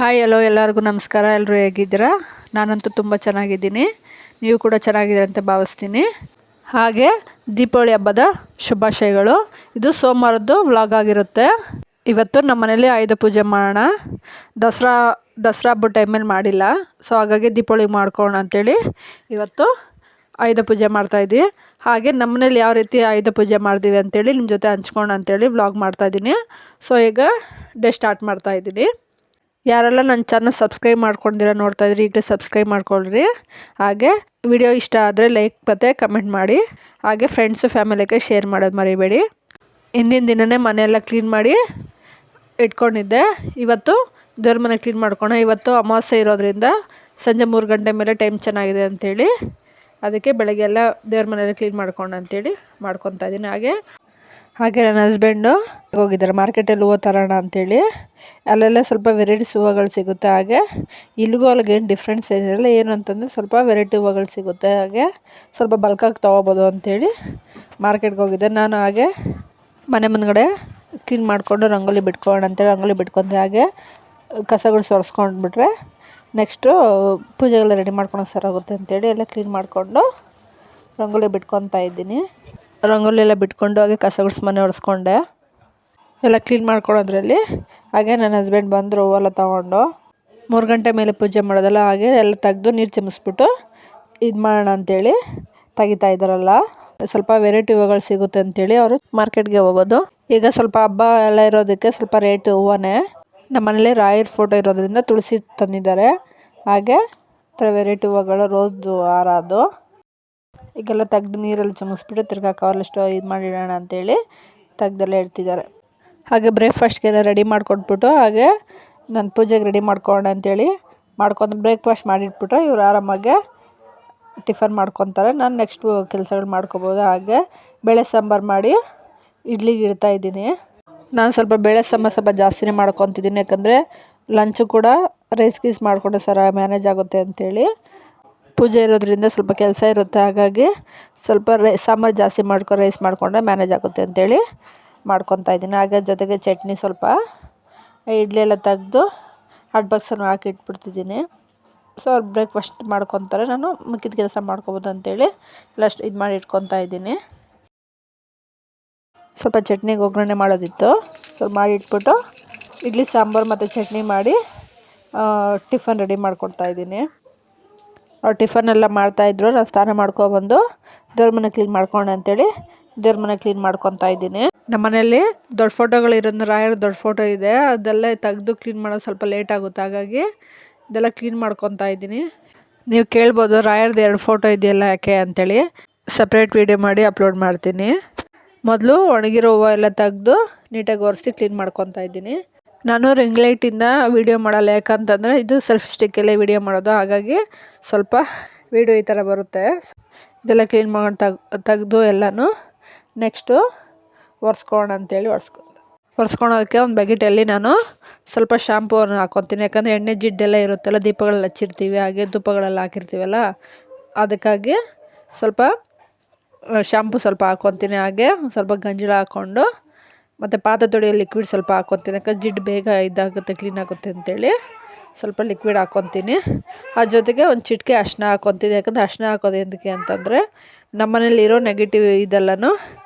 Hi hello ಎಲ್ಲರಿಗೂ ನಮಸ್ಕಾರ. ಎಲ್ಲರೂ ಹೇಗಿದ್ದೀರಾ? ನಾನಂತೂ ತುಂಬ ಚೆನ್ನಾಗಿದ್ದೀನಿ. ನೀವು ಕೂಡ ಚೆನ್ನಾಗಿದೆ ಅಂತ ಭಾವಿಸ್ತೀನಿ. ಹಾಗೆ ದೀಪಾವಳಿ ಹಬ್ಬದ ಶುಭಾಶಯಗಳು. ಇದು ಸೋಮವಾರದ್ದು ವ್ಲಾಗ್ ಆಗಿರುತ್ತೆ. ಇವತ್ತು ನಮ್ಮ ಮನೇಲಿ ಆಯುಧ ಪೂಜೆ ಮಾಡೋಣ. ದಸರಾ ಹಬ್ಬದ ಟೈಮಲ್ಲಿ ಮಾಡಿಲ್ಲ, ಸೊ ಹಾಗಾಗಿ ದೀಪಾವಳಿ ಮಾಡ್ಕೊಳ್ಳೋಣ ಅಂಥೇಳಿ ಇವತ್ತು ಆಯುಧ ಪೂಜೆ ಮಾಡ್ತಾಯಿದ್ವಿ. ಹಾಗೆ ನಮ್ಮ ಮನೇಲಿ ಯಾವ ರೀತಿ ಆಯುಧ ಪೂಜೆ ಮಾಡ್ತೀವಿ ಅಂಥೇಳಿ ನಿಮ್ಮ ಜೊತೆ ಹಂಚ್ಕೊಳ್ಳೋಣ ಅಂಥೇಳಿ ವ್ಲಾಗ್ ಮಾಡ್ತಾಯಿದ್ದೀನಿ. ಸೊ ಈಗ ಡೇ ಸ್ಟಾರ್ಟ್ ಮಾಡ್ತಾಯಿದ್ದೀನಿ. ಯಾರೆಲ್ಲ ನನ್ನ ಚಾನಲ್ ಸಬ್ಸ್ಕ್ರೈಬ್ ಮಾಡ್ಕೊಂಡಿರೋ ನೋಡ್ತಾಯಿದ್ರಿ, ಈಗಲೇ ಸಬ್ಸ್ಕ್ರೈಬ್ ಮಾಡ್ಕೊಳ್ರಿ. ಹಾಗೆ ವಿಡಿಯೋ ಇಷ್ಟ ಆದರೆ ಲೈಕ್ ಮತ್ತು ಕಮೆಂಟ್ ಮಾಡಿ. ಹಾಗೆ ಫ್ರೆಂಡ್ಸು ಫ್ಯಾಮಿಲಿಗೆ ಶೇರ್ ಮಾಡೋದು ಮರಿಬೇಡಿ. ಹಿಂದಿನ ದಿನವೇ ಮನೆಯೆಲ್ಲ ಕ್ಲೀನ್ ಮಾಡಿ ಇಟ್ಕೊಂಡಿದ್ದೆ. ಇವತ್ತು ದೇವ್ರ ಮನೆ ಕ್ಲೀನ್ ಮಾಡ್ಕೊಳ್ಳೋಣ. ಇವತ್ತು ಅಮಾವಾಸ್ಯೆ ಇರೋದ್ರಿಂದ ಸಂಜೆ 3 ಗಂಟೆ ಮೇಲೆ ಟೈಮ್ ಚೆನ್ನಾಗಿದೆ ಅಂಥೇಳಿ ಅದಕ್ಕೆ ಬೆಳಗ್ಗೆ ಎಲ್ಲ ದೇವ್ರ ಮನೆಯಲ್ಲ ಕ್ಲೀನ್ ಮಾಡ್ಕೊಳ್ಳೋಣ ಅಂಥೇಳಿ ಮಾಡ್ಕೊತಾ ಇದ್ದೀನಿ. ಹಾಗೆ ನನ್ನ ಹಸ್ಬೆಂಡು ಹೋಗಿದ್ದಾರೆ ಮಾರ್ಕೆಟಲ್ಲಿ ಹೂವು ತರೋಣ ಅಂಥೇಳಿ. ಅಲ್ಲೆಲ್ಲ ಸ್ವಲ್ಪ ವೆರೈಟೀಸ್ ಹೂವುಗಳು ಸಿಗುತ್ತೆ. ಹಾಗೆ ಇಲ್ಲಿಗೂ ಅಲ್ಲಿಗೆ ಏನು ಡಿಫ್ರೆನ್ಸ್ ಏನಿರಲ್ಲ. ಏನು ಅಂತಂದರೆ ಸ್ವಲ್ಪ ವೆರೈಟಿ ಹೂವುಗಳು ಸಿಗುತ್ತೆ. ಹಾಗೆ ಸ್ವಲ್ಪ ಬಲ್ಕಾಗಿ ತೊಗೋಬೋದು ಅಂಥೇಳಿ ಮಾರ್ಕೆಟ್ಗೆ ಹೋಗಿದ್ದೆ ನಾನು. ಹಾಗೆ ಮನೆ ಮುಂದ್ಗಡೆ ಕ್ಲೀನ್ ಮಾಡಿಕೊಂಡು ರಂಗೋಲಿ ಬಿಟ್ಕೊಳ್ಳೋಣ ಅಂತೇಳಿ ರಂಗೋಲಿ ಬಿಟ್ಕೊಂಡೆ. ಹಾಗೆ ಕಸಗಳು ಸೊರ್ಸ್ಕೊಂಡ್ಬಿಟ್ರೆ ನೆಕ್ಸ್ಟು ಪೂಜೆಗೆಲ್ಲ ರೆಡಿ ಮಾಡ್ಕೊಳಕ್ಕೆ ಸರಾಗುತ್ತೆ ಅಂಥೇಳಿ ಎಲ್ಲ ಕ್ಲೀನ್ ಮಾಡಿಕೊಂಡು ರಂಗೋಲಿ ಬಿಟ್ಕೊತಾ ಇದ್ದೀನಿ. ರಂಗೋಲಿ ಎಲ್ಲ ಬಿಟ್ಕೊಂಡು ಹಾಗೆ ಕಸ ಗುಡಿಸಿ ಮನೆ ಒರೆಸ್ಕೊಂಡೆ, ಎಲ್ಲ ಕ್ಲೀನ್ ಮಾಡ್ಕೊಳ್ಳೋದ್ರಲ್ಲಿ. ಹಾಗೆ ನನ್ನ ಹಸ್ಬೆಂಡ್ ಬಂದರು ಹೂವೆಲ್ಲ ತೊಗೊಂಡು. 3 ಗಂಟೆ ಮೇಲೆ ಪೂಜೆ ಮಾಡೋದಲ್ಲ, ಹಾಗೆ ಎಲ್ಲ ತೆಗೆದು ನೀರು ಚಿಮ್ಮಿಸ್ಬಿಟ್ಟು ಇದು ಮಾಡೋಣ ಅಂಥೇಳಿ ತೆಗಿತಾ ಇದ್ದಾರಲ್ಲ. ಸ್ವಲ್ಪ ವೆರೈಟಿ ಹೂವುಗಳು ಸಿಗುತ್ತೆ ಅಂಥೇಳಿ ಅವರು ಮಾರ್ಕೆಟ್ಗೆ ಹೋಗೋದು. ಈಗ ಸ್ವಲ್ಪ ಹಬ್ಬ ಎಲ್ಲ ಇರೋದಕ್ಕೆ ಸ್ವಲ್ಪ ರೇಟ್ ಹೂವನೇ. ನಮ್ಮ ಮನೇಲಿ ರಾಯರ್ ಫೋಟೋ ಇರೋದ್ರಿಂದ ತುಳಸಿ ತಂದಿದ್ದಾರೆ. ಹಾಗೆ ವೆರೈಟಿ ಹೂವುಗಳು ರೋಸ್ದು ಹಾರ ಅದು. ಈಗೆಲ್ಲ ತೆಗ್ದು ನೀರಲ್ಲಿ ಚಿಮ್ಮಿಸ್ಬಿಟ್ಟು ತಿರ್ಗಾ ಕವರ್ಲಿಷ್ಟು ಇದು ಮಾಡಿಡೋಣ ಅಂಥೇಳಿ ತೆಗ್ದೆಲ್ಲ ಇಡ್ತಿದ್ದಾರೆ. ಹಾಗೆ ಬ್ರೇಕ್ಫಾಸ್ಟ್ಗೆಲ್ಲ ರೆಡಿ ಮಾಡಿಕೊಟ್ಬಿಟ್ಟು ಹಾಗೆ ನಾನು ಪೂಜೆಗೆ ರೆಡಿ ಮಾಡ್ಕೊಳ್ಳೋಣ ಅಂಥೇಳಿ ಮಾಡ್ಕೊಂಡು ಬ್ರೇಕ್ಫಾಸ್ಟ್ ಮಾಡಿಟ್ಬಿಟ್ರೆ ಇವ್ರು ಆರಾಮಾಗೆ ಟಿಫನ್ ಮಾಡ್ಕೊತಾರೆ. ನಾನು ನೆಕ್ಸ್ಟ್ ಕೆಲಸಗಳು ಮಾಡ್ಕೊಬೋದು. ಹಾಗೆ ಬೇಳೆ ಸಾಂಬಾರು ಮಾಡಿ ಇಡ್ಲಿಗೆ ಇಡ್ತಾಯಿದ್ದೀನಿ. ನಾನು ಸ್ವಲ್ಪ ಬೇಳೆ ಸಾಂಬಾರು ಸ್ವಲ್ಪ ಜಾಸ್ತಿನೇ ಮಾಡ್ಕೊತಿದ್ದೀನಿ, ಯಾಕಂದರೆ ಲಂಚು ಕೂಡ ರೈಸ್ ಗೀಸ್ ಮಾಡಿಕೊಂಡ್ರೆ ಸರ ಮ್ಯಾನೇಜ್ ಆಗುತ್ತೆ ಅಂಥೇಳಿ. ಪೂಜೆ ಇರೋದ್ರಿಂದ ಸ್ವಲ್ಪ ಕೆಲಸ ಇರುತ್ತೆ. ಹಾಗಾಗಿ ಸ್ವಲ್ಪ ಸಾಂಬಾರು ಜಾಸ್ತಿ ರೈಸ್ ಮಾಡಿಕೊಂಡ್ರೆ ಮ್ಯಾನೇಜ್ ಆಗುತ್ತೆ ಅಂಥೇಳಿ ಮಾಡ್ಕೊತಾ ಇದ್ದೀನಿ. ಹಾಗೆ ಜೊತೆಗೆ ಚಟ್ನಿ ಸ್ವಲ್ಪ ಇಡ್ಲಿ ಎಲ್ಲ ತೆಗೆದು ಹಾಟ್ ಬಾಕ್ಸನ್ನು ಹಾಕಿ ಇಟ್ಬಿಡ್ತಿದ್ದೀನಿ. ಸೊ ಅವ್ರು ಬ್ರೇಕ್ಫಾಸ್ಟ್ ಮಾಡ್ಕೊತಾರೆ, ನಾನು ಮಿಕ್ಕಿದ ಕೆಲಸ ಮಾಡ್ಕೊಬೋದು ಅಂಥೇಳಿ ಎಲ್ಲಷ್ಟು ಇದು ಮಾಡಿ ಇಟ್ಕೊತಾ ಇದ್ದೀನಿ. ಸ್ವಲ್ಪ ಚಟ್ನಿಗೆ ಒಗ್ಗರಣೆ ಮಾಡೋದಿತ್ತು, ಸ್ವಲ್ಪ ಮಾಡಿ ಇಟ್ಬಿಟ್ಟು ಇಡ್ಲಿ ಸಾಂಬಾರು ಮತ್ತು ಚಟ್ನಿ ಮಾಡಿ ಟಿಫನ್ ರೆಡಿ ಮಾಡ್ಕೊಡ್ತಾಯಿದ್ದೀನಿ. ಅವ್ರು ಟಿಫನೆಲ್ಲ ಮಾಡ್ತಾಯಿದ್ರು. ನಾನು ಸ್ನಾನ ಮಾಡ್ಕೊಬಂದು ದೇವ್ರ ಮನೆ ಕ್ಲೀನ್ ಮಾಡ್ಕೊಳ್ಳೋಣ ಅಂಥೇಳಿ ದೇವ್ರ ಮನೆ ಕ್ಲೀನ್ ಮಾಡ್ಕೊತಾ ಇದ್ದೀನಿ. ನಮ್ಮ ಮನೆಯಲ್ಲಿ ದೊಡ್ಡ ಫೋಟೋಗಳು ಇರೋದು, ರಾಯರ ದೊಡ್ಡ ಫೋಟೋ ಇದೆ, ಅದೆಲ್ಲ ತೆಗೆದು ಕ್ಲೀನ್ ಮಾಡೋದು ಸ್ವಲ್ಪ ಲೇಟ್ ಆಗುತ್ತೆ. ಹಾಗಾಗಿ ಇದೆಲ್ಲ ಕ್ಲೀನ್ ಮಾಡ್ಕೊತಾ ಇದ್ದೀನಿ. ನೀವು ಕೇಳ್ಬೋದು ರಾಯರ್ದು 2 ಫೋಟೋ ಇದೆಯಲ್ಲ ಯಾಕೆ ಅಂಥೇಳಿ. ಸಪ್ರೇಟ್ ವೀಡಿಯೋ ಮಾಡಿ ಅಪ್ಲೋಡ್ ಮಾಡ್ತೀನಿ. ಮೊದಲು ಒಣಗಿರೋ ಹೂವು ಎಲ್ಲ ತೆಗೆದು ನೀಟಾಗಿ ಒರೆಸಿ ಕ್ಲೀನ್ ಮಾಡ್ಕೊತಾ ಇದ್ದೀನಿ. ನಾನು ರಿಂಗ್ ಲೈಟಿಂದ ವೀಡಿಯೋ ಮಾಡಲ್ಲ, ಯಾಕಂತಂದರೆ ಇದು ಸೆಲ್ಫಿ ಸ್ಟಿಕ್ಕಲ್ಲೇ ವೀಡಿಯೋ ಮಾಡೋದು. ಹಾಗಾಗಿ ಸ್ವಲ್ಪ ವೀಡಿಯೋ ಈ ಥರ ಬರುತ್ತೆ. ಇದೆಲ್ಲ ಕ್ಲೀನ್ ಮಾಡಿ ತೆಗೆದು ಎಲ್ಲನೂ ನೆಕ್ಸ್ಟು ಒರೆಸ್ಕೊಳ್ಳೋಣ ಅಂಥೇಳಿ ಒರೆಸ್ಕೊಳೋದಕ್ಕೆ ಒಂದು ಬಕೆಟಲ್ಲಿ ನಾನು ಸ್ವಲ್ಪ ಶಾಂಪೂವನ್ನು ಹಾಕ್ಕೊತೀನಿ. ಯಾಕಂದರೆ ಎಣ್ಣೆ ಜಿಡ್ಡೆಲ್ಲ ಇರುತ್ತಲ್ಲ, ದೀಪಗಳೆಲ್ಲ ಹಚ್ಚಿರ್ತೀವಿ, ಹಾಗೆ ಧೂಪಗಳೆಲ್ಲ ಹಾಕಿರ್ತೀವಲ್ಲ, ಅದಕ್ಕಾಗಿ ಸ್ವಲ್ಪ ಶಾಂಪೂ ಸ್ವಲ್ಪ ಹಾಕ್ಕೊತೀನಿ. ಹಾಗೆ ಸ್ವಲ್ಪ ಗಂಜಲ ಹಾಕ್ಕೊಂಡು ಮತ್ತು ಪಾತ್ರೆ ತೊಳೆಯೋ ಲಿಕ್ವಿಡ್ ಸ್ವಲ್ಪ ಹಾಕ್ಕೊತೀನಿ. ಯಾಕಂದ್ರೆ ಜಿಡ್ಡು ಬೇಗ ಇದಾಗುತ್ತೆ, ಕ್ಲೀನ್ ಆಗುತ್ತೆ ಅಂಥೇಳಿ ಸ್ವಲ್ಪ ಲಿಕ್ವಿಡ್ ಹಾಕ್ಕೊತೀನಿ. ಅದ್ರ ಜೊತೆಗೆ ಒಂದು ಚಿಟಿಕೆ ಅರಿಶಿನ ಹಾಕ್ಕೊತೀನಿ. ಯಾಕಂದರೆ ಅರಿಶಿನ ಹಾಕೋದು ಎಂದಕ್ಕೆ ಅಂತಂದರೆ ನಮ್ಮ ಮನೇಲಿರೋ ನೆಗೆಟಿವ್ ಇದೆಲ್ಲನೂ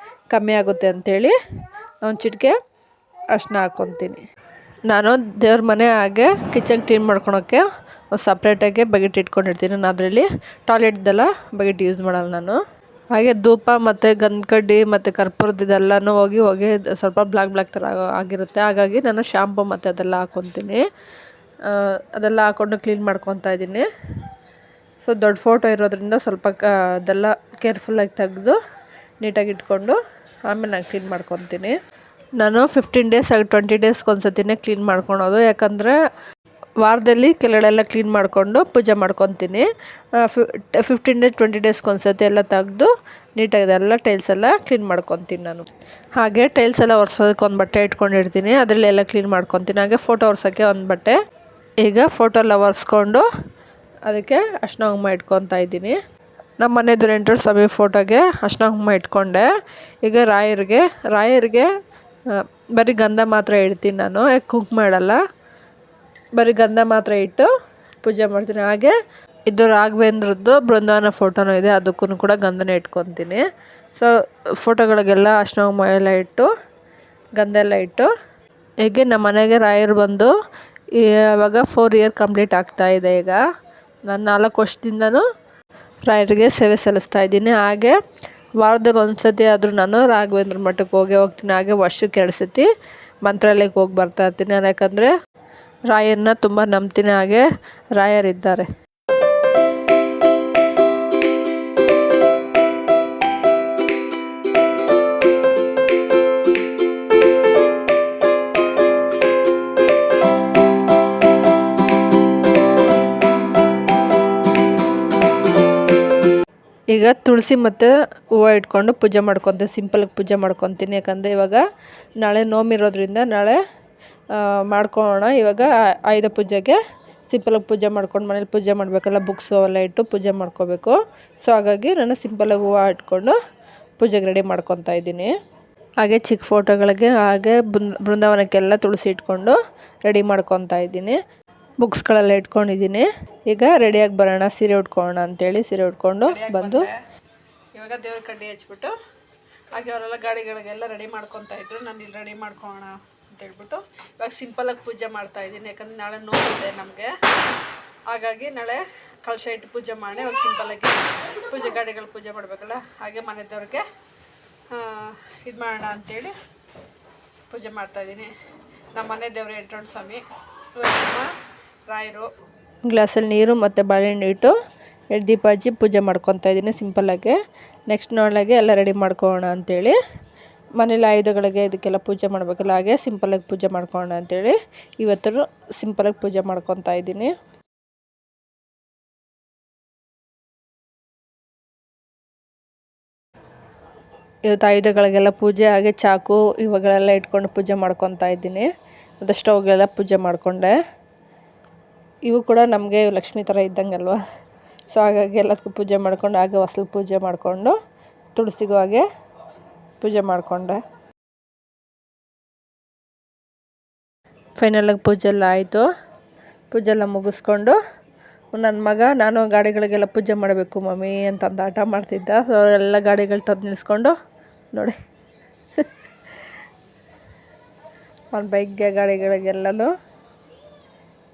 ಕಮ್ಮಿ ಆಗುತ್ತೆ ಅಂಥೇಳಿ ಒಂದು ಚಿಟಿಕೆ ಅರಿಶಿನ ಹಾಕ್ಕೊತೀನಿ. ನಾನು ದೇವ್ರ ಮನೆ ಹಾಗೆ ಕಿಚನ್ ಕ್ಲೀನ್ ಮಾಡ್ಕೊಳೋಕ್ಕೆ ಒಂದು ಸಪ್ರೇಟಾಗಿ ಬಕೆಟ್ ಇಟ್ಕೊಂಡಿರ್ತೀನಿ. ನಾನು ಅದರಲ್ಲಿ ಟಾಯ್ಲೆಟ್ದೆಲ್ಲ ಬಕೆಟ್ ಯೂಸ್ ಮಾಡಲ್ಲ ನಾನು. ಹಾಗೆ ಧೂಪ ಮತ್ತು ಗಂಧಕಡ್ಡಿ ಮತ್ತು ಕರ್ಪೂರದ್ದು ಇದೆಲ್ಲನೂ ಹೋಗಿ ಸ್ವಲ್ಪ ಬ್ಲ್ಯಾಕ್ ಥರ ಆಗಿರುತ್ತೆ. ಹಾಗಾಗಿ ನಾನು ಶಾಂಪು ಮತ್ತು ಅದೆಲ್ಲ ಹಾಕ್ಕೊತೀನಿ. ಅದೆಲ್ಲ ಹಾಕ್ಕೊಂಡು ಕ್ಲೀನ್ ಮಾಡ್ಕೊತಾ ಇದ್ದೀನಿ. ಸೊ ದೊಡ್ಡ ಫೋಟೋ ಇರೋದ್ರಿಂದ ಸ್ವಲ್ಪ ಅದೆಲ್ಲ ಕೇರ್ಫುಲ್ಲಾಗಿ ತೆಗೆದು ನೀಟಾಗಿ ಇಟ್ಕೊಂಡು ಆಮೇಲೆ ನಾನು ಕ್ಲೀನ್ ಮಾಡ್ಕೊತೀನಿ. ನಾನು 15 ಡೇಸ್ 20 ಡೇಸ್ಗೆ ಒಂದ್ಸತಿನೇ ಕ್ಲೀನ್ ಮಾಡ್ಕೊಳೋದು. ಯಾಕಂದರೆ ವಾರದಲ್ಲಿ ಕೆಲವೆಲ್ಲ ಕ್ಲೀನ್ ಮಾಡಿಕೊಂಡು ಪೂಜೆ ಮಾಡ್ಕೊತೀನಿ. 15 ಡೇಸ್ 20 ಡೇಸ್ಗೆ ಒಂದ್ಸತಿ ಎಲ್ಲ ತೆಗೆದು ನೀಟಾಗಿ ಎಲ್ಲ ಟೈಲ್ಸ್ ಎಲ್ಲ ಕ್ಲೀನ್ ಮಾಡ್ಕೊತೀನಿ ನಾನು. ಹಾಗೆ ಟೈಲ್ಸ್ ಎಲ್ಲ ಒರೆಸೋದಕ್ಕೆ ಒಂದು ಬಟ್ಟೆ ಇಟ್ಕೊಂಡಿರ್ತೀನಿ, ಅದರಲ್ಲಿ ಎಲ್ಲ ಕ್ಲೀನ್ ಮಾಡ್ಕೊತೀನಿ. ಹಾಗೆ ಫೋಟೋ ಒರೆಸೋಕ್ಕೆ ಒಂದು ಬಟ್ಟೆ. ಈಗ ಫೋಟೋ ಎಲ್ಲ ಒರೆಸ್ಕೊಂಡು ಅದಕ್ಕೆ ಅರಿಶಿನ ಕುಂಕುಮ ಇಟ್ಕೊತಾ ಇದ್ದೀನಿ. ನಮ್ಮ ಮನೆದು ವೆಂಕಟೇಶ್ವರ ಸ್ವಾಮಿ ಫೋಟೋಗೆ ಅರಿಶಿನ ಕುಂಕುಮ ಇಟ್ಕೊಂಡೆ. ಈಗ ರಾಯರಿಗೆ ಬರೀ ಗಂಧ ಮಾತ್ರ ಇಡ್ತೀನಿ ನಾನು, ಯಾಕೆ ಕುಂಕುಮ ಇಡಲ್ಲ. ಬರೀ ಗಂಧ ಮಾತ್ರ ಇಟ್ಟು ಪೂಜೆ ಮಾಡ್ತೀನಿ. ಹಾಗೆ ಇದು ರಾಘವೇಂದ್ರದ್ದು ಬೃಂದಾವನ ಫೋಟೋನೂ ಇದೆ, ಅದಕ್ಕೂ ಕೂಡ ಗಂಧನ ಇಟ್ಕೊತೀನಿ. ಸೊ ಫೋಟೋಗಳಿಗೆಲ್ಲ ಅರ್ಶಿನ ಎಲ್ಲ ಇಟ್ಟು ಗಂಧ ಎಲ್ಲ ಇಟ್ಟು ಹೀಗೆ ನಮ್ಮ ಮನೆಗೆ ರಾಯರು ಬಂದು ಇವಾಗ 4 ಇಯರ್ ಕಂಪ್ಲೀಟ್ ಆಗ್ತಾಯಿದೆ. ಈಗ ನಾನು 4 ವರ್ಷದಿಂದನೂ ರಾಯರಿಗೆ ಸೇವೆ ಸಲ್ಲಿಸ್ತಾ ಇದ್ದೀನಿ. ಹಾಗೆ ವಾರದಲ್ಲಿ 1 ಸತಿ ಆದರೂ ನಾನು ರಾಘವೇಂದ್ರ ಮಠಕ್ಕೆ ಹೋಗ್ತೀನಿ. ಹಾಗೆ ವರ್ಷಕ್ಕೆ 2 ಸತಿ ಮಂತ್ರಾಲಯಕ್ಕೆ ಹೋಗಿ ಬರ್ತಾ ಇರ್ತೀನಿ. ಯಾಕಂದರೆ ರಾಯರನ್ನ ತುಂಬ ನಂಬ್ತೀನಿ. ಹಾಗೆ ರಾಯರಿದ್ದಾರೆ. ಈಗ ತುಳಸಿ ಮತ್ತು ಹೂವು ಇಟ್ಕೊಂಡು ಪೂಜೆ ಮಾಡ್ಕೊತೀನಿ. ಸಿಂಪಲಾಗಿ ಪೂಜೆ ಮಾಡ್ಕೊತೀನಿ. ಯಾಕಂದರೆ ಇವಾಗ ನಾಳೆ ನೋಮಿರೋದ್ರಿಂದ ನಾಳೆ ಮಾಡ್ಕೊಳ್ಳೋಣ. ಇವಾಗ ಆಯುಧ ಪೂಜೆಗೆ ಸಿಂಪಲಾಗಿ ಪೂಜೆ ಮಾಡ್ಕೊಂಡು ಮನೇಲಿ ಪೂಜೆ ಮಾಡಬೇಕಲ್ಲ, ಬುಕ್ಸು ಅವೆಲ್ಲ ಇಟ್ಟು ಪೂಜೆ ಮಾಡ್ಕೋಬೇಕು. ಸೊ ಹಾಗಾಗಿ ನಾನು ಸಿಂಪಲಾಗಿ ಹೂವು ಇಟ್ಕೊಂಡು ಪೂಜೆಗೆ ರೆಡಿ ಮಾಡ್ಕೊತಾ ಇದ್ದೀನಿ. ಹಾಗೆ ಚಿಕ್ಕ ಫೋಟೋಗಳಿಗೆ ಹಾಗೆ ಬೃಂದಾವನಕ್ಕೆಲ್ಲ ತುಳಸಿ ಇಟ್ಕೊಂಡು ರೆಡಿ ಮಾಡ್ಕೊತಾ ಇದ್ದೀನಿ. ಬುಕ್ಸ್ಗಳೆಲ್ಲ ಇಟ್ಕೊಂಡಿದ್ದೀನಿ. ಈಗ ರೆಡಿಯಾಗಿ ಬರೋಣ, ಸೀರೆ ಉಟ್ಕೊಳ್ಳೋಣ ಅಂತೇಳಿ ಸೀರೆ ಉಟ್ಕೊಂಡು ಬಂದು ಇವಾಗ ದೇವ್ರ ಕಡ್ಡಿ ಹಚ್ಬಿಟ್ಟು ಹಾಗೆ ಅವರೆಲ್ಲ ಗಾಡಿಗಳಿಗೆಲ್ಲ ರೆಡಿ ಮಾಡ್ಕೊತಾ ಇದ್ರು. ನಾನು ಇಲ್ಲಿ ರೆಡಿ ಮಾಡ್ಕೊಳ್ಳೋಣ ಅಂತೇಳ್ಬಿಟ್ಟು ಇವಾಗ ಸಿಂಪಲಾಗಿ ಪೂಜೆ ಮಾಡ್ತಾಯಿದ್ದೀನಿ. ಯಾಕಂದರೆ ನಾಳೆ ನೋವಿದೆ ನಮಗೆ. ಹಾಗಾಗಿ ನಾಳೆ ಕಲಶ ಇಟ್ಟು ಪೂಜೆ ಮಾಡಿ ಇವಾಗ ಸಿಂಪಲಾಗಿ ಪೂಜೆ ಗಾಡಿಗಳು ಪೂಜೆ ಮಾಡಬೇಕಲ್ಲ. ಹಾಗೆ ಮನೆ ದೇವ್ರಿಗೆ ಇದು ಮಾಡೋಣ ಅಂಥೇಳಿ ಪೂಜೆ ಮಾಡ್ತಾಯಿದ್ದೀನಿ. ನಮ್ಮ ಮನೆ ದೇವರು ಎಂಟ್ರೊಂಡು ಸ್ವಾಮಿ, ರಾಯರು. ಗ್ಲಾಸಲ್ಲಿ ನೀರು ಮತ್ತು ಬಾಳೆಹಣ್ಣು ಇಟ್ಟು ದೀಪ ಹಚ್ಚಿ ಪೂಜೆ ಮಾಡ್ಕೊತಾ ಇದ್ದೀನಿ ಸಿಂಪಲ್ಲಾಗಿ. ನೆಕ್ಸ್ಟ್ ನಾಳೆಗೆ ಎಲ್ಲ ರೆಡಿ ಮಾಡ್ಕೊಳ್ಳೋಣ ಅಂಥೇಳಿ ಮನೇಲಿ ಆಯುಧಗಳಿಗೆ ಇದಕ್ಕೆಲ್ಲ ಪೂಜೆ ಮಾಡಬೇಕಲ್ಲ, ಹಾಗೆ ಸಿಂಪಲಾಗಿ ಪೂಜೆ ಮಾಡ್ಕೊಳ್ಳೋಣ ಅಂಥೇಳಿ ಇವತ್ತು ಸಿಂಪಲಾಗಿ ಪೂಜೆ ಮಾಡ್ಕೊತಾ ಇದ್ದೀನಿ. ಇವತ್ತು ಆಯುಧಗಳಿಗೆಲ್ಲ ಪೂಜೆ, ಹಾಗೆ ಚಾಕು ಇವಾಗಳೆಲ್ಲ ಇಟ್ಕೊಂಡು ಪೂಜೆ ಮಾಡ್ಕೊತಾ ಇದ್ದೀನಿ. ಮತ್ತು ಸ್ಟವ್ಗೆಲ್ಲ ಪೂಜೆ ಮಾಡಿಕೊಂಡೆ. ಇವು ಕೂಡ ನಮಗೆ ಲಕ್ಷ್ಮಿ ಥರ ಇದ್ದಂಗಲ್ವ. ಸೊ ಹಾಗಾಗಿ ಎಲ್ಲದಕ್ಕೂ ಪೂಜೆ ಮಾಡ್ಕೊಂಡು ಹಾಗೆ ಹೊಸಲು ಪೂಜೆ ಮಾಡಿಕೊಂಡು ತುಳಸಿಗೂ ಹಾಗೆ ಪೂಜೆ ಮಾಡಿಕೊಂಡೆ. ಫೈನಲಾಗಿ ಪೂಜೆ ಎಲ್ಲ ಆಯಿತು. ಪೂಜೆ ಎಲ್ಲ ಮುಗಿಸ್ಕೊಂಡು ನನ್ನ ಮಗ ನಾನು ಗಾಡಿಗಳಿಗೆಲ್ಲ ಪೂಜೆ ಮಾಡಬೇಕು ಮಮ್ಮಿ ಅಂತಂದು ಆಟ ಮಾಡ್ತಿದ್ದ. ಸೊ ಎಲ್ಲ ಗಾಡಿಗಳು ತಂದು ನಿಲ್ಲಿಸ್ಕೊಂಡು ನೋಡಿ ಅವ್ನ ಬೈಕ್ಗೆ ಗಾಡಿಗಳಿಗೆಲ್ಲನೂ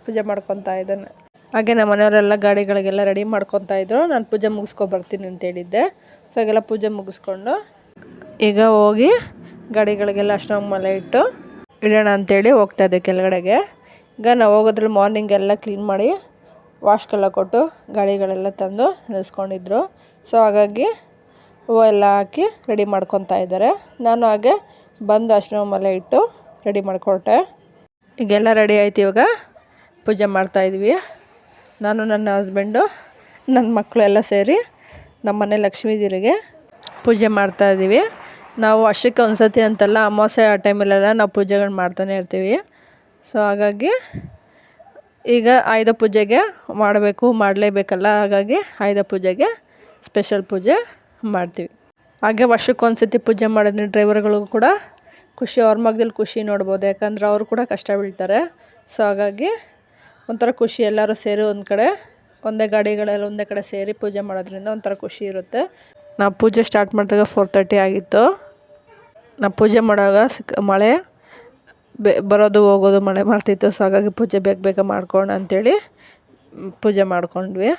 ಪೂಜೆ ಮಾಡ್ಕೊತಾ ಇದ್ದಾನೆ. ಹಾಗೆ ನಮ್ಮ ಮನೆಯವರೆಲ್ಲ ಗಾಡಿಗಳಿಗೆಲ್ಲ ರೆಡಿ ಮಾಡ್ಕೊತಾ ಇದ್ರು. ನಾನು ಪೂಜೆ ಮುಗಿಸ್ಕೊಬರ್ತೀನಿ ಅಂತ ಹೇಳಿದ್ದೆ. ಸೊ ಹಾಗೆಲ್ಲ ಪೂಜೆ ಮುಗಿಸ್ಕೊಂಡು ಈಗ ಹೋಗಿ ಗಾಡಿಗಳಿಗೆಲ್ಲ ಅರ್ಶಿನ ಕುಂಕುಮ ಇಟ್ಟು ಇಡೋಣ ಅಂಥೇಳಿ ಹೋಗ್ತಾಯಿದ್ದೆ ಕೆಳಗಡೆಗೆ. ಈಗ ನಾವು ಹೋಗೋದ್ರಲ್ಲಿ ಮಾರ್ನಿಂಗ್ ಎಲ್ಲ ಕ್ಲೀನ್ ಮಾಡಿ ವಾಶ್ಗೆಲ್ಲ ಕೊಟ್ಟು ಗಾಡಿಗಳೆಲ್ಲ ತಂದು ನಿಲ್ಲಿಸ್ಕೊಂಡಿದ್ರು. ಸೊ ಹಾಗಾಗಿ ಹೂವು ಎಲ್ಲ ಹಾಕಿ ರೆಡಿ ಮಾಡ್ಕೊತಾ ಇದ್ದಾರೆ. ನಾನು ಹಾಗೆ ಬಂದು ಅರ್ಶಿನ ಕುಂಕುಮ ಇಟ್ಟು ರೆಡಿ ಮಾಡಿಕೊಟ್ಟೆ. ಈಗೆಲ್ಲ ರೆಡಿ ಆಯ್ತು. ಇವಾಗ ಪೂಜೆ ಮಾಡ್ತಾಯಿದ್ವಿ. ನಾನು ನನ್ನ ಹಸ್ಬೆಂಡು ನನ್ನ ಮಕ್ಕಳು ಎಲ್ಲ ಸೇರಿ ನಮ್ಮ ಮನೆ ಲಕ್ಷ್ಮೀ ದೇವಿಗೆ ಪೂಜೆ ಮಾಡ್ತಾಯಿದ್ದೀವಿ. ನಾವು ವರ್ಷಕ್ಕೆ 1 ಸತಿ ಅಂತಲ್ಲ, ಅಮಾವಾಸ್ಯೆ ಆ ಟೈಮಲ್ಲೆಲ್ಲ ನಾವು ಪೂಜೆಗಳು ಮಾಡ್ತಾನೆ ಇರ್ತೀವಿ. ಸೊ ಹಾಗಾಗಿ ಈಗ ಆಯುಧ ಪೂಜೆಗೆ ಮಾಡಲೇಬೇಕಲ್ಲ, ಹಾಗಾಗಿ ಆಯುಧ ಪೂಜೆಗೆ ಸ್ಪೆಷಲ್ ಪೂಜೆ ಮಾಡ್ತೀವಿ. ಹಾಗೆ ವರ್ಷಕ್ಕೆ 1 ಸತಿ ಪೂಜೆ ಮಾಡಿದ್ರೆ ಡ್ರೈವರ್ಗಳಿಗೂ ಕೂಡ ಖುಷಿ, ಅವ್ರ ಮಗದಲ್ಲಿ ಖುಷಿ ನೋಡ್ಬೋದು. ಯಾಕಂದ್ರೆ ಅವರು ಕೂಡ ಕಷ್ಟ ಬೀಳ್ತಾರೆ. ಸೊ ಹಾಗಾಗಿ ಒಂಥರ ಖುಷಿ, ಎಲ್ಲರೂ ಸೇರಿ ಒಂದು ಕಡೆ ಒಂದೇ ಗಾಡಿಗಳೆಲ್ಲ ಒಂದೇ ಕಡೆ ಸೇರಿ ಪೂಜೆ ಮಾಡೋದ್ರಿಂದ ಒಂಥರ ಖುಷಿ ಇರುತ್ತೆ. ನಾವು ಪೂಜೆ ಸ್ಟಾರ್ಟ್ ಮಾಡಿದಾಗ 4:30 ಆಗಿತ್ತು. ನಾವು ಪೂಜೆ ಮಾಡುವಾಗ ಮಳೆ ಬರೋದು ಹೋಗೋದು ಮಳೆ ಮಾಡ್ತಿತ್ತು. ಸೊ ಹಾಗಾಗಿ ಪೂಜೆ ಬೇಗ ಮಾಡ್ಕೊಳ್ಳೋಣ ಅಂಥೇಳಿ ಪೂಜೆ ಮಾಡ್ಕೊಂಡ್ವಿ.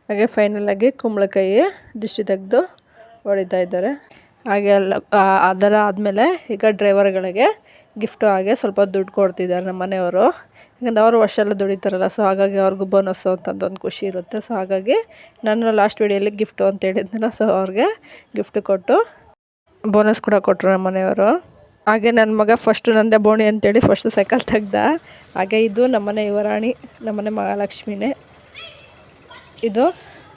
ಹಾಗೆ ಫೈನಲಾಗಿ ಕುಂಬಳಕಾಯಿ ದಿಷ್ಟಿ ತೆಗೆದು ಹೊಡಿತಾ ಇದ್ದಾರೆ. ಹಾಗೆ ಅದರ ಆದಮೇಲೆ ಈಗ ಡ್ರೈವರ್ಗಳಿಗೆ ಗಿಫ್ಟು ಹಾಗೆ ಸ್ವಲ್ಪ ದುಡ್ಡು ಕೊಡ್ತಿದ್ದಾರೆ ನಮ್ಮ ಮನೆಯವರು. ಯಾಕಂದರೆ ಅವರು ವರ್ಷ ಎಲ್ಲ ದುಡಿತಾರಲ್ಲ. ಸೊ ಹಾಗಾಗಿ ಅವ್ರಿಗೂ ಬೋನಸ್ಸು ಅಂತಂದೊಂದು ಖುಷಿ ಇರುತ್ತೆ. ಸೊ ಹಾಗಾಗಿ ನಾನು ಲಾಸ್ಟ್ ವೀಡಿಯೋಲಿ ಗಿಫ್ಟು ಅಂತ ಹೇಳಿದ್ನಲ್ಲ, ಸೊ ಅವ್ರಿಗೆ ಗಿಫ್ಟ್ ಕೊಟ್ಟು ಬೋನಸ್ ಕೂಡ ಕೊಟ್ಟರು ನಮ್ಮ ಮನೆಯವರು. ಹಾಗೆ ನನ್ನ ಮಗ ಫಸ್ಟು ನಂದೇ ಬೋಣಿ ಅಂತೇಳಿ ಫಸ್ಟು ಸೈಕಲ್ ತೆಗ್ದ. ಹಾಗೆ ಇದು ನಮ್ಮನೆ ಯುವರಾಣಿ, ನಮ್ಮನೆ ಮಹಾಲಕ್ಷ್ಮಿನೇ. ಇದು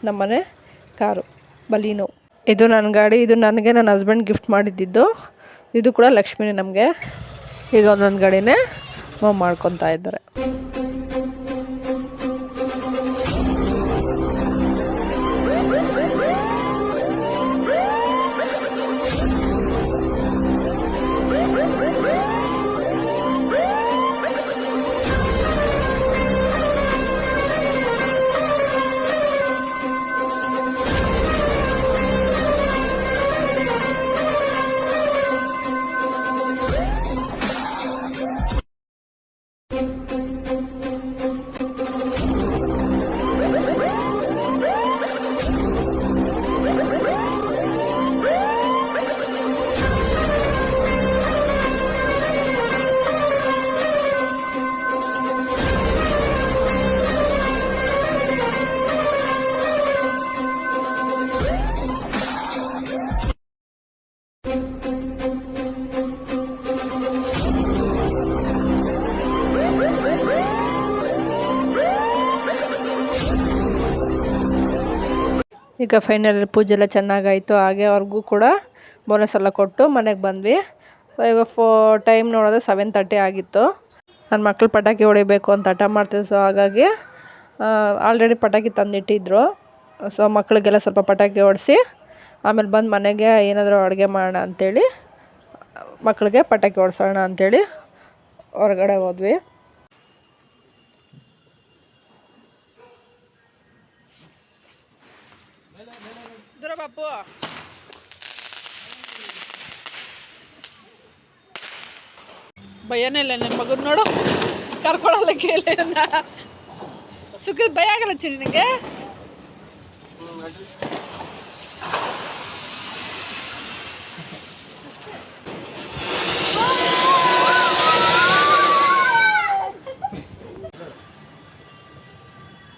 ನಮ್ಮನೆ ಕಾರು ಬಲೀನೋ. ಇದು ನನ್ನ ಗಾಡಿ. ಇದು ನನಗೆ ನನ್ನ ಹಸ್ಬೆಂಡ್ ಗಿಫ್ಟ್ ಮಾಡಿದ್ದಿದ್ದು. ಇದು ಕೂಡ ಲಕ್ಷ್ಮಿನೇ ನಮಗೆ. ಈಗ ಒಂದೊಂದು ಗಾಡಿನೇ ಮೂವ್ ಮಾಡ್ಕೊತಾ ಇದ್ದಾರೆ. ಈಗ ಫೈನಲ್ ಪೂಜೆ ಎಲ್ಲ ಚೆನ್ನಾಗಾಯಿತು. ಹಾಗೆ ಅವ್ರಿಗೂ ಕೂಡ ಬೋನಸ್ ಎಲ್ಲ ಕೊಟ್ಟು ಮನೆಗೆ ಬಂದ್ವಿ. ಈಗ ಟೈಮ್ ನೋಡಿದ್ರೆ 7:30 ಆಗಿತ್ತು. ನನ್ನ ಮಕ್ಕಳು ಪಟಾಕಿ ಹೊಡಿಬೇಕು ಅಂತ ಹಠ ಮಾಡ್ತಿದ್ರು. ಸೊ ಹಾಗಾಗಿ ಆಲ್ರೆಡಿ ಪಟಾಕಿ ತಂದಿಟ್ಟಿದ್ರು. ಸೊ ಮಕ್ಕಳಿಗೆಲ್ಲ ಸ್ವಲ್ಪ ಪಟಾಕಿ ಹೊಡಿಸಿ ಆಮೇಲೆ ಬಂದು ಮನೆಗೆ ಏನಾದರೂ ಅಡುಗೆ ಮಾಡೋಣ ಅಂಥೇಳಿ ಮಕ್ಕಳಿಗೆ ಪಟಾಕಿ ಹೊಡ್ಸೋಣ ಅಂಥೇಳಿ ಹೊರಗಡೆ ಹೋದ್ವಿ. ಬಾಪು ಭಯನೇ ಇಲ್ಲ ನನ್ನ ಮಗನ ನೋಡು, ಕರ್ಕೊಳಲ್ಲ ಕೇಳಿ ಸುಖದ ಭಯ ಆಗಲ್ಲ ಚಿನ್ನಿ ನಿನಗೆ.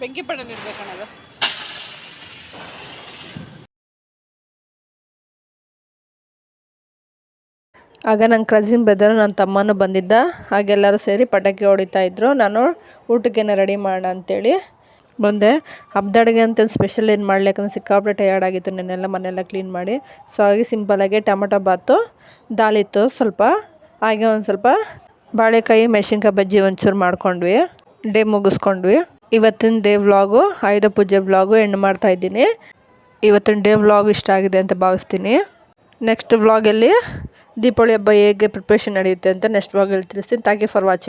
ಬೆಂಕಿ ಪಡಲ್ಲಿ ಇರ್ಬೇಕಣ್ಣದು. ಆಗ ನನ್ನ ಕಸಿನ್ ಬ್ರದರು ನನ್ನ ತಮ್ಮನೂ ಬಂದಿದ್ದ. ಹಾಗೆಲ್ಲರೂ ಸೇರಿ ಪಟಾಕಿ ಹೊಡಿತಾಯಿದ್ರು. ನಾನು ಊಟಕ್ಕೇನೆ ರೆಡಿ ಮಾಡೋಣ ಅಂಥೇಳಿ ಬಂದೆ. ಹಬ್ಬದ ಅಡುಗೆ ಅಂತ ಸ್ಪೆಷಲ್ ಏನು ಮಾಡಲಿ, ಯಾಕಂದರೆ ಸಿಕ್ಕಾಪಟ್ಟೆ ಟಯರ್ಡ್ ಆಗಿತ್ತು ನೆನ್ನೆಲ್ಲ ಮನೆಯೆಲ್ಲ ಕ್ಲೀನ್ ಮಾಡಿ. ಸೊ ಹಾಗೆ ಸಿಂಪಲಾಗಿ ಟೊಮಟೊ ಬಾತು, ದಾಲಿತ್ತು ಸ್ವಲ್ಪ, ಹಾಗೆ ಒಂದು ಸ್ವಲ್ಪ ಬಾಳೆಕಾಯಿ ಮೆಣಸಿನ್ಕಾಯಿ ಬಜ್ಜಿ ಒಂಚೂರು ಮಾಡ್ಕೊಂಡ್ವಿ. ಡೇ ಮುಗಿಸ್ಕೊಂಡ್ವಿ. ಇವತ್ತಿನ ಡೇ ವ್ಲಾಗು, ಆಯುಧ ಪೂಜೆ ವ್ಲಾಗು ಎಂಡ್ ಮಾಡ್ತಾಯಿದ್ದೀನಿ. ಇವತ್ತಿನ ಡೇ ವ್ಲಾಗ್ ಇಷ್ಟ ಆಗಿದೆ ಅಂತ ಭಾವಿಸ್ತೀನಿ. ನೆಕ್ಸ್ಟ್ ವ್ಲಾಗಲ್ಲಿ ದೀಪಾವಳಿ ಹಬ್ಬ ಹೇಗೆ ಪ್ರಿಪ್ರೇಷನ್ ನಡೆಯುತ್ತೆ ಅಂತ ನೆಕ್ಸ್ಟ್ ವ್ಲಾಗಲ್ಲಿ ತಿಳಿಸ್ತೀನಿ. Thank you for watching.